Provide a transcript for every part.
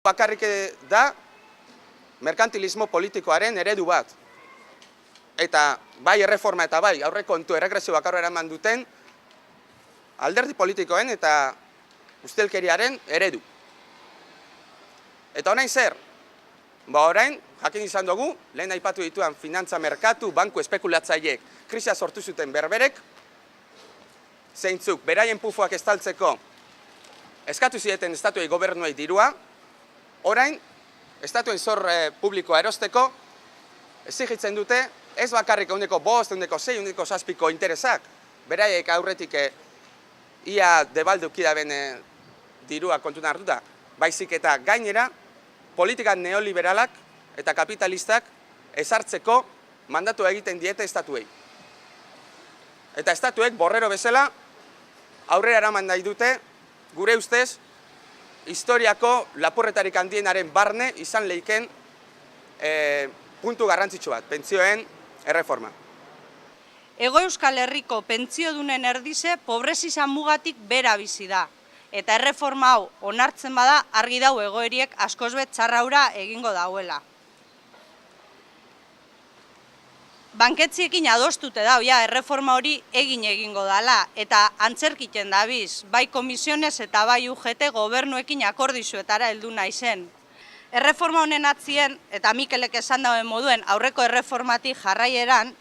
bakarrik da merkantilismo politikoaren eredu bat. Eta bai erreforma eta bai aurrekontu erregresio bakarra eraman duten alderdi politikoen eta ustelkeriaren eredu. Eta orain zer? Orain, jakin izan dugu, lehen aipatu dituan finantza merkatu, banku espekulatzaileek krisia sortu zuten berberek, zeintzuk beraien pufuak estaltzeko eskatu zieten estatuei gobernuei dirua, orain, estatuen zor publikoa erosteko, exigitzen dute, ez bakarrik 1,5, 1,6, 1,7 interesak, beraiek aurretik ia debalduki daben dirua kontutan hartuta, baizik eta gainera, politika neoliberalak eta kapitalistak ezartzeko mandatu egiten diete estatuei. Eta estatuek borrero bezala aurrera eraman nahi dute, gure ustez, historiako lapurretarik handienaren barne izan leiken puntu garrantzitsu bat, pentsioen erreforma. Hego Euskal Herriko pentsiodunen erdize pobrezia mugatik bera bizi da. Eta erreforma hau onartzen bada argi dau egoeriek askoz bet txarraura egingo dauela. Banketziekin adostute dau, erreforma hori egingo dala, eta antzerkiten dabiz, bai komisiones eta bai UGT gobernuekin akordizuetara heldu naizen. Erreforma honen atzien, eta Mikelek esan dauen moduen aurreko erreformatik jarraieran,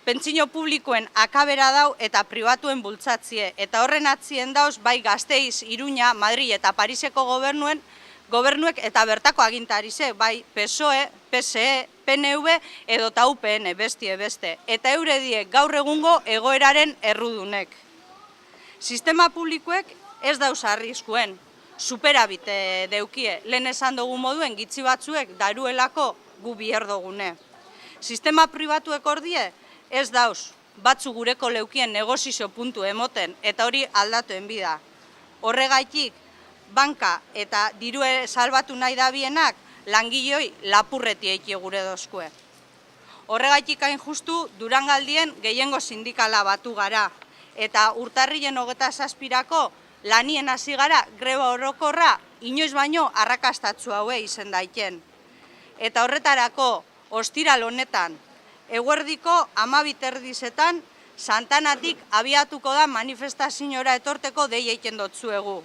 pentsio publikoen akabera dau eta pribatuen bultzatzie. Eta horren atzien dauz, bai Gasteiz, Iruña, Madrid eta Pariseko gobernuek eta bertako agintarize, bai PSOE, PSE, PNV edo eta UPN beste. Eta eure die gaur egungo egoeraren errudunek. Sistema publikoek ez dauz arriskuen, superabite deukie, lehen esan dugu moduen gitzi batzuek daruelako gu bierdogune. Sistema pribatuek ordie, ez dauz, batzu gureko leukien negozizio puntu emoten, eta hori aldatuen bida. Horregaitik, banka eta dirue salbatu nahi dabienak, langiloi lapurreti eiki gure dozkue. Horregaitik hain justu, Durangaldien gehiengo sindikala batu gara, eta urtarrilen 27 lanien hasi gara greba orokorra inoiz baino arrakastatzu haue izen daiken. Eta horretarako, ostiral honetan, eguerdiko 12:30 Santanatik abiatuko da manifestaziora etorteko dei egiten dotzuegu.